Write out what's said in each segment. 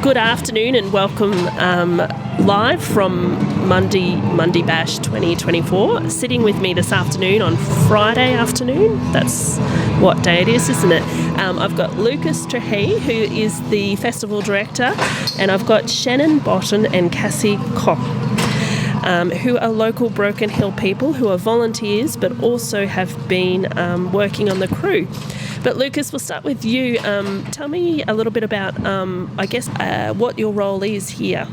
Good afternoon and welcome live from Mundi Bash 2024. Sitting with me this afternoon on Friday afternoon. That's what day it is, isn't it? I've got Lucas Trihey, who is the festival director, and I've got Shannan, Botten and Cassie, Koch, who are local Broken Hill people who are volunteers but also have been working on the crew. But Lucas, we'll start with you. Tell me a little bit about, what your role is here.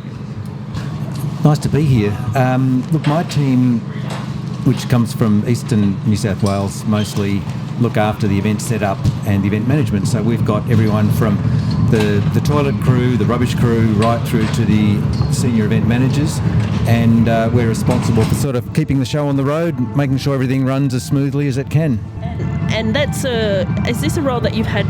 Nice to be here. Look, my team, which comes from eastern New South Wales, mostly look after the event setup and the event management. So we've got everyone from the toilet crew, the rubbish crew, right through to the senior event managers. And we're responsible for sort of keeping the show on the road, making sure everything runs as smoothly as it can. And is this a role that you've had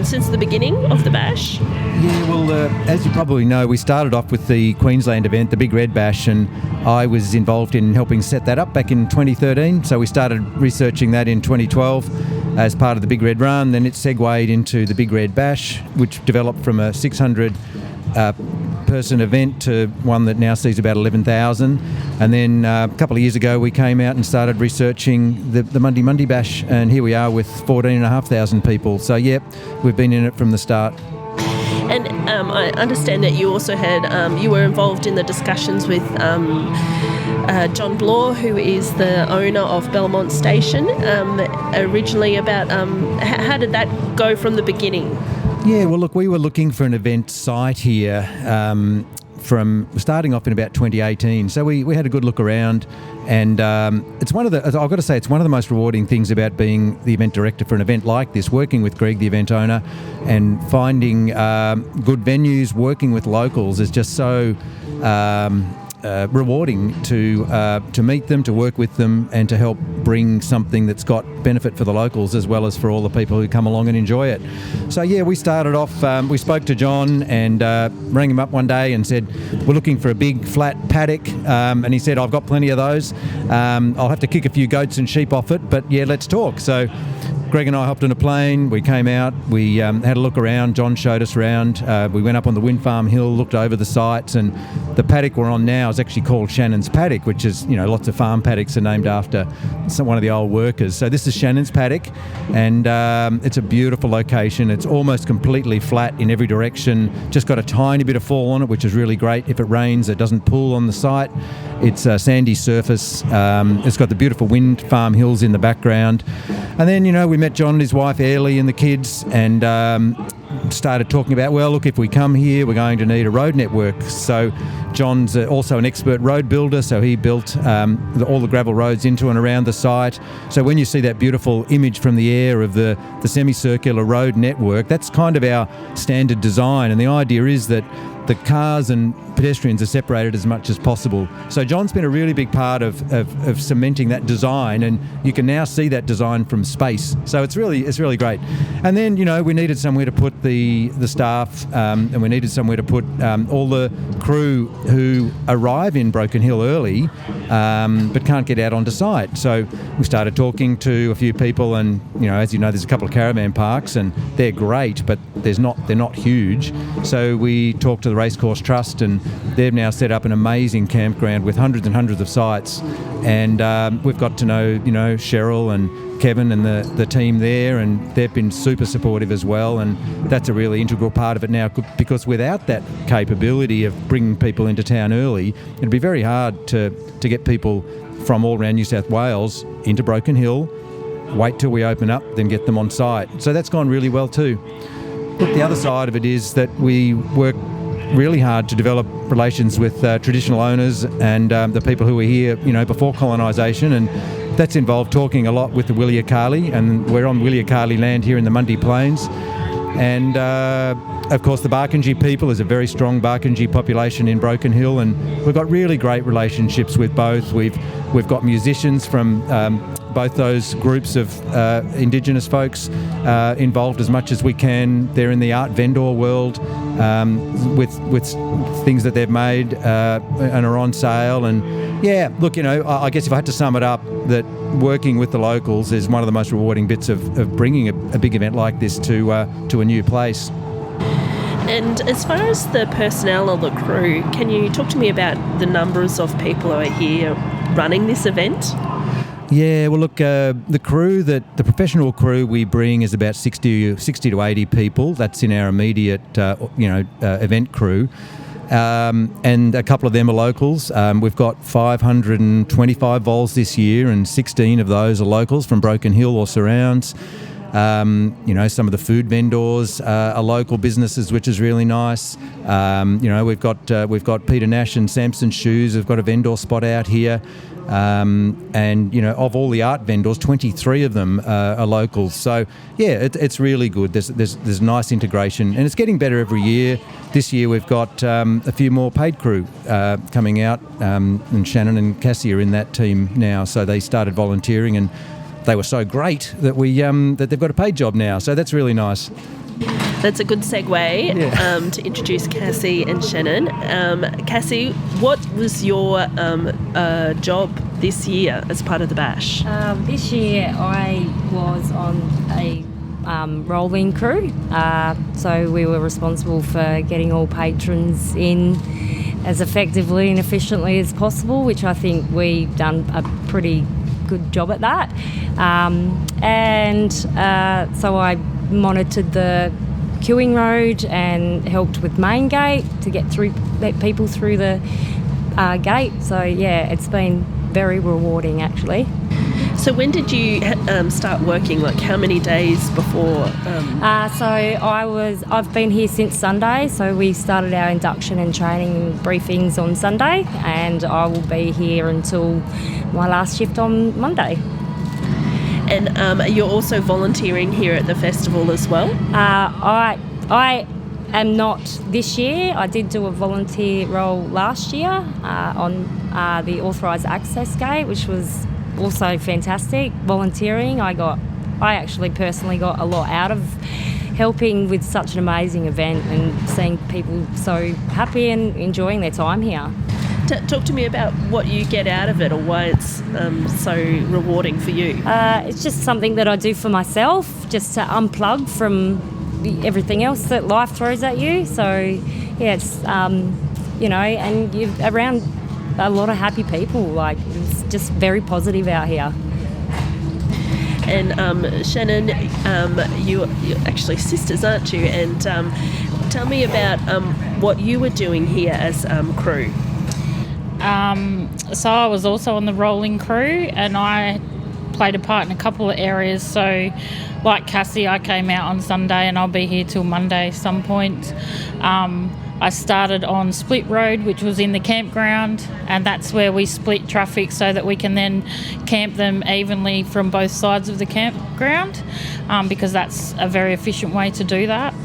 since the beginning of the Bash? Yeah, well, as you probably know, we started off with the Queensland event, the Big Red Bash, and I was involved in helping set that up back in 2013. So we started researching that in 2012 as part of the Big Red Run. Then it segued into the Big Red Bash, which developed from a 600 person event to one that now sees about 11,000. And then a couple of years ago we came out and started researching the Mundi Mundi Bash, and here we are with 14,500 people. So yeah, we've been in it from the start. And I understand that you also you were involved in the discussions with John Bloor, who is the owner of Belmont Station, originally about how did that go from the beginning? Yeah, well, look, we were looking for an event site here from starting off in about 2018. So we had a good look around, and it's one of the most rewarding things about being the event director for an event like this, working with Greg, the event owner, and finding good venues, working with locals is just so rewarding to meet them, to work with them, and to help bring something that's got benefit for the locals as well as for all the people who come along and enjoy it. So yeah, we started off, we spoke to John and rang him up one day and said, we're looking for a big flat paddock, and he said, I've got plenty of those. I'll have to kick a few goats and sheep off it, but yeah, let's talk. So Greg and I hopped on a plane, we came out, we had a look around, John showed us around, we went up on the wind farm hill, looked over the sites, and the paddock we're on now is actually called Shannan's Paddock, which is, lots of farm paddocks are named after one of the old workers. So this is Shannan's Paddock, and it's a beautiful location. It's almost completely flat in every direction, just got a tiny bit of fall on it, which is really great. If it rains, it doesn't pool on the site. It's a sandy surface. It's got the beautiful wind farm hills in the background. And then, we met John and his wife, Airlie, and the kids, and started talking about, well, look, if we come here, we're going to need a road network. So John's also an expert road builder, so he built all the gravel roads into and around the site. So when you see that beautiful image from the air of the semicircular road network, that's kind of our standard design. And the idea is that the cars and pedestrians are separated as much as possible. So John's been a really big part of cementing that design, and you can now see that design from space. So it's really great. And then, we needed somewhere to put the staff, and we needed somewhere to put all the crew who arrive in Broken Hill early, but can't get out onto site. So we started talking to a few people, and as you know, there's a couple of caravan parks, and they're great, but they're not huge. So we talked to the Racecourse Trust, and they've now set up an amazing campground with hundreds and hundreds of sites, and we've got to know Cheryl and Kevin and the team there, and they've been super supportive as well, and that's a really integral part of it now, because without that capability of bringing people into town early, it'd be very hard to get people from all around New South Wales into Broken Hill, wait till we open up, then get them on site. So that's gone really well too. Look, the other side of it is that we work really hard to develop relations with traditional owners and the people who were here, before colonisation, and that's involved talking a lot with the Williakali, and we're on Williakali land here in the Mundi Plains. And of course the Barkindji people, is a very strong Barkindji population in Broken Hill, and we've got really great relationships with both. We've got musicians from both those groups of Indigenous folks involved as much as we can. They're in the art vendor world with things that they've made and are on sale. And yeah, look, I guess if I had to sum it up, that working with the locals is one of the most rewarding bits of bringing a big event like this to a new place. And as far as the personnel or the crew, can you talk to me about the numbers of people who are here running this event? Yeah, well, look, the professional crew we bring is about 60 to 80 people. That's in our immediate, event crew. And a couple of them are locals. We've got 525 vols this year, and 16 of those are locals from Broken Hill or surrounds. Some of the food vendors are local businesses, which is really nice. We've got Peter Nash and Samson Shoes. We've got a vendor spot out here. Of all the art vendors, 23 of them are locals. So, yeah, it's really good. There's nice integration, and it's getting better every year. This year we've got a few more paid crew coming out, and Shannan and Cassie are in that team now. So they started volunteering, and they were so great that that they've got a paid job now. So that's really nice. That's a good segue to introduce Cassie and Shannan. Cassie, what was your job this year as part of the bash? This year I was on a rolling crew, so we were responsible for getting all patrons in as effectively and efficiently as possible, which I think we've done a pretty good job at that. So I monitored the queuing road and helped with main gate to let people through the gate. So yeah, it's been very rewarding actually. So when did you start working? Like how many days before? I've been here since Sunday. So we started our induction and training briefings on Sunday, and I will be here until my last shift on Monday. And you're also volunteering here at the festival as well? I am not this year. I did do a volunteer role last year on the authorised access gate, which was also fantastic. Volunteering, I actually personally got a lot out of helping with such an amazing event and seeing people so happy and enjoying their time here. Talk to me about what you get out of it, or why it's so rewarding for you. It's just something that I do for myself, just to unplug from everything else that life throws at you. So, yeah, it's, and you're around a lot of happy people. Like, it's just very positive out here. And Shannan, you're actually sisters, aren't you? And tell me about what you were doing here as crew. So I was also on the rolling crew, and I played a part in a couple of areas. So like Cassie, I came out on Sunday and I'll be here till Monday some point. I started on Split Road, which was in the campground, and that's where we split traffic so that we can then camp them evenly from both sides of the campground, because that's a very efficient way to do that.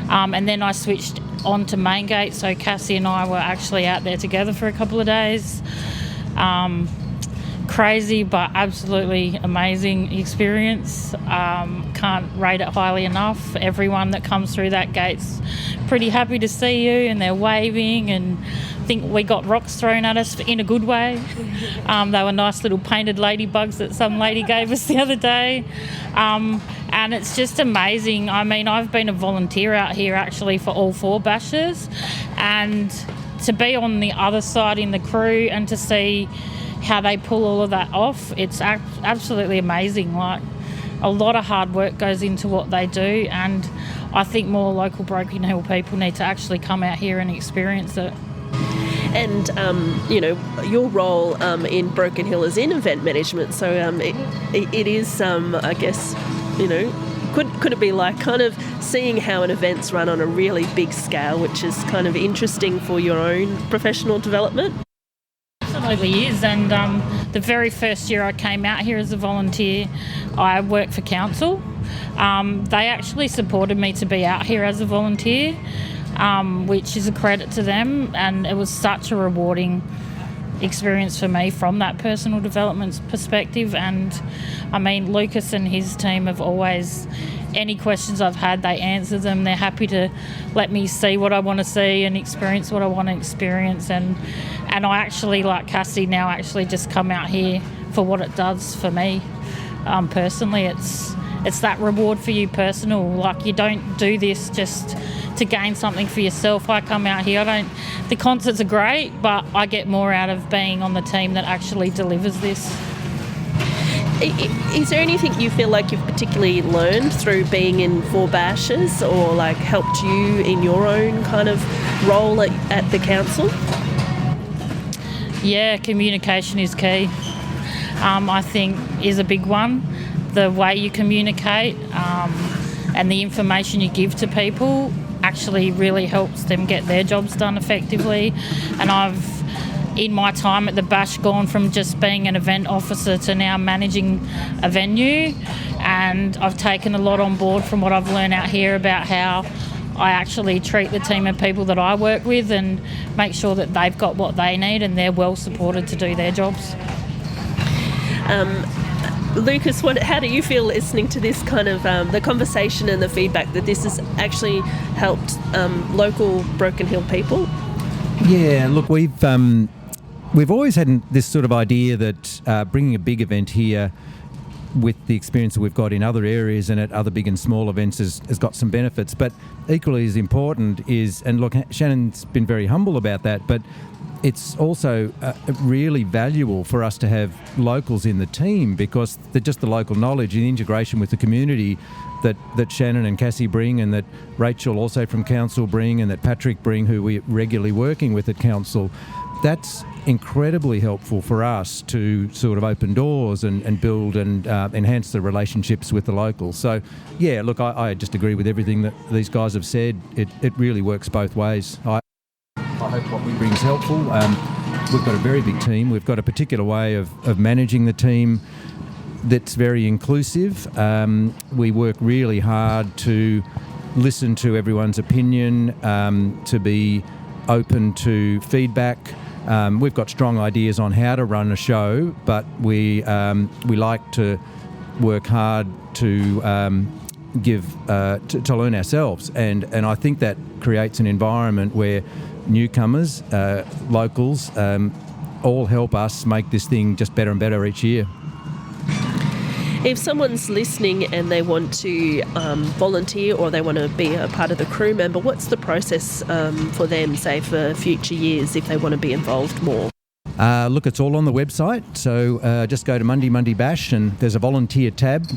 And then I switched onto Main Gate, so Cassie and I were actually out there together for a couple of days. Crazy but absolutely amazing experience. Can't rate it highly enough. Everyone that comes through that gate's pretty happy to see you, and they're waving, and I think we got rocks thrown at us in a good way. They were nice little painted ladybugs that some lady gave us the other day. And it's just amazing. I mean, I've been a volunteer out here actually for all 4 bashes, and to be on the other side in the crew and to see how they pull all of that off, it's absolutely amazing. Like, a lot of hard work goes into what they do, and I think more local Broken Hill people need to actually come out here and experience it. And, your role in Broken Hill is in event management, so it is, I guess, could it be like kind of seeing how an event's run on a really big scale, which is kind of interesting for your own professional development? Absolutely is. And the very first year I came out here as a volunteer, I worked for council. They actually supported me to be out here as a volunteer, which is a credit to them, and it was such a rewarding experience for me from that personal development perspective. And I mean, Lucas and his team have always, any questions I've had, they answer them. They're happy to let me see what I want to see and experience what I want to experience. And I actually, like Cassie, now actually just come out here for what it does for me. Personally, it's it's that reward for you personal. Like, you don't do this just to gain something for yourself. I come out here, the concerts are great, but I get more out of being on the team that actually delivers this. Is there anything you feel like you've particularly learned through being in 4 bashes, or like helped you in your own kind of role at the council? Yeah, communication is key. I think is a big one. The way you communicate and the information you give to people actually really helps them get their jobs done effectively. And I've, in my time at the Bash, gone from just being an event officer to now managing a venue, and I've taken a lot on board from what I've learned out here about how I actually treat the team of people that I work with and make sure that they've got what they need and they're well supported to do their jobs. Lucas, how do you feel listening to this kind of the conversation and the feedback that this has actually helped local Broken Hill people? Yeah, look, we've always had this sort of idea that bringing a big event here with the experience that we've got in other areas and at other big and small events has got some benefits. But equally as important is, and look, Shannan's been very humble about that, but it's also really valuable for us to have locals in the team, because just the local knowledge and the integration with the community that Shannan and Cassie bring, and that Rachel also from council bring, and that Patrick bring, who we're regularly working with at council, that's incredibly helpful for us to sort of open doors and build and enhance the relationships with the locals. So, yeah, look, I just agree with everything that these guys have said. It really works both ways. I hope what we bring is helpful. We've got a very big team. We've got a particular way of managing the team that's very inclusive. We work really hard to listen to everyone's opinion, to be open to feedback. We've got strong ideas on how to run a show, but we like to work hard to to learn ourselves, and I think that creates an environment where newcomers, locals, all help us make this thing just better and better each year. If someone's listening and they want to volunteer, or they want to be a part of the crew member, what's the process for them, say, for future years if they want to be involved more? Look, it's all on the website, so just go to Mundi Mundi Bash and there's a volunteer tab.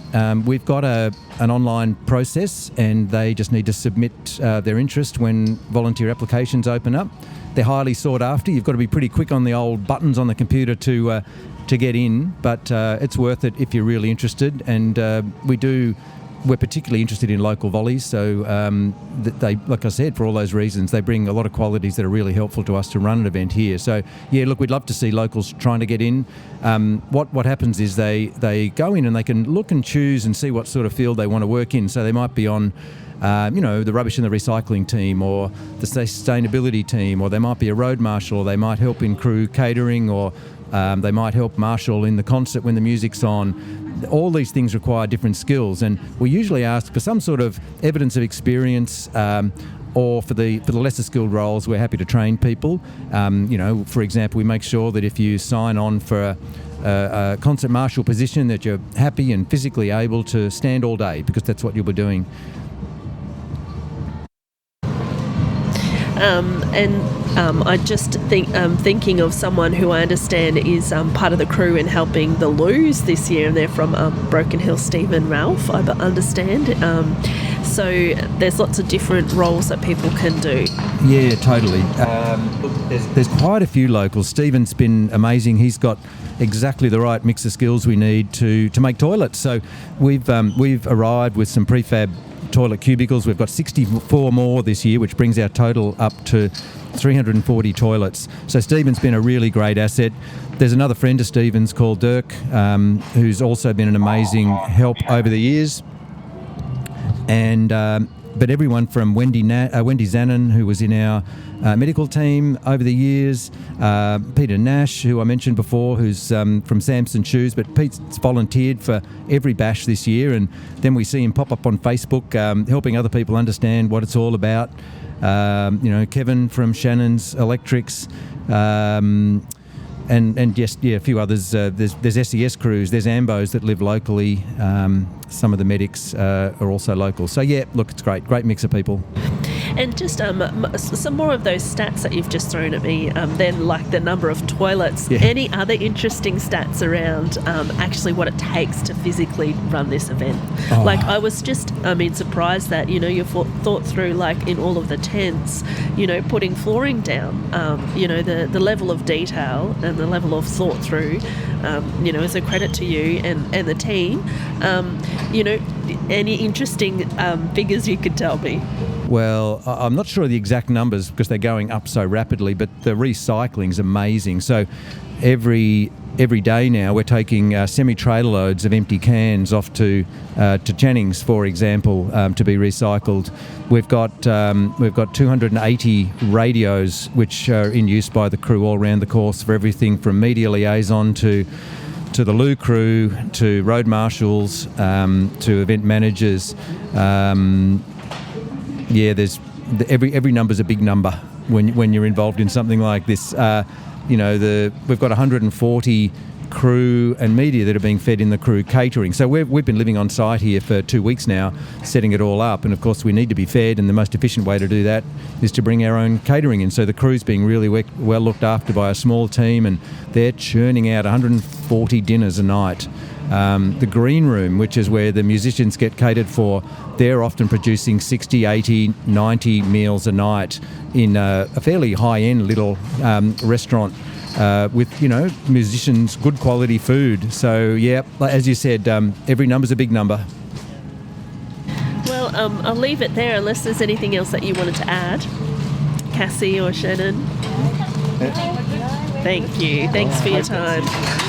We've got an online process, and they just need to submit their interest when volunteer applications open up. They're highly sought after. You've got to be pretty quick on the old buttons on the computer to get in, but it's worth it if you're really interested. And we're particularly interested in local volleys, so they, like I said, for all those reasons, they bring a lot of qualities that are really helpful to us to run an event here. So yeah, look, we'd love to see locals trying to get in. What happens is they go in and they can look and choose and see what sort of field they want to work in. So they might be on the rubbish and the recycling team, or the sustainability team, or they might be a road marshal, or they might help in crew catering, or they might help marshal in the concert when the music's on. All these things require different skills, and we usually ask for some sort of evidence of experience, or for the lesser skilled roles, we're happy to train people. For example, we make sure that if you sign on for a concert marshal position, that you're happy and physically able to stand all day, because that's what you'll be doing. I just think thinking of someone who I understand is part of the crew in helping the Loos this year, and they're from Broken Hill, Steve and Ralph, I understand. So there's lots of different roles that people can do. Yeah, totally. There's quite a few locals. Stephen's been amazing. He's got exactly the right mix of skills we need to make toilets. So we've arrived with some prefab toilet cubicles. We've got 64 more this year, which brings our total up to 340 toilets. So Stephen's been a really great asset. There's another friend of Stephen's called Dirk, who's also been an amazing help over the years. And but everyone from Wendy Zannon, who was in our medical team over the years, Peter Nash, who I mentioned before, who's from Samson Shoes, but Pete's volunteered for every bash this year, and then we see him pop up on Facebook helping other people understand what it's all about. Kevin from Shannan's Electrics, and yes, yeah, a few others. There's SES crews, there's AMBOs that live locally. Some of the medics are also local. So yeah, look, it's great mix of people. And just some more of those stats that you've just thrown at me, then like the number of toilets. Yeah. Any other interesting stats around actually what it takes to physically run this event? Oh. Like I was just, surprised that, you've thought through like in all of the tents, putting flooring down, the level of detail and the level of thought through, is a credit to you and the team. Any interesting figures you could tell me? Well, I'm not sure of the exact numbers because they're going up so rapidly, but the recycling's amazing. So every day now we're taking semi-trailer loads of empty cans off to Channing's, for example, to be recycled. We've got 280 radios which are in use by the crew all around the course for everything from media liaison to the loo crew, to road marshals, to event managers. Yeah, there's every number's a big number when you're involved in something like this. We've got 140 crew and media that are being fed in the crew catering. So we've been living on site here for 2 weeks now, setting it all up, and of course we need to be fed, and the most efficient way to do that is to bring our own catering in. So the crew's being really well looked after by a small team, and they're churning out 140 dinners a night. The green room, which is where the musicians get catered for, they're often producing 60, 80, 90 meals a night in a fairly high-end little restaurant with, musicians, good quality food. So, yeah, as you said, every number's a big number. Well, I'll leave it there unless there's anything else that you wanted to add, Cassie or Shannan. Thank you. Thanks for your time.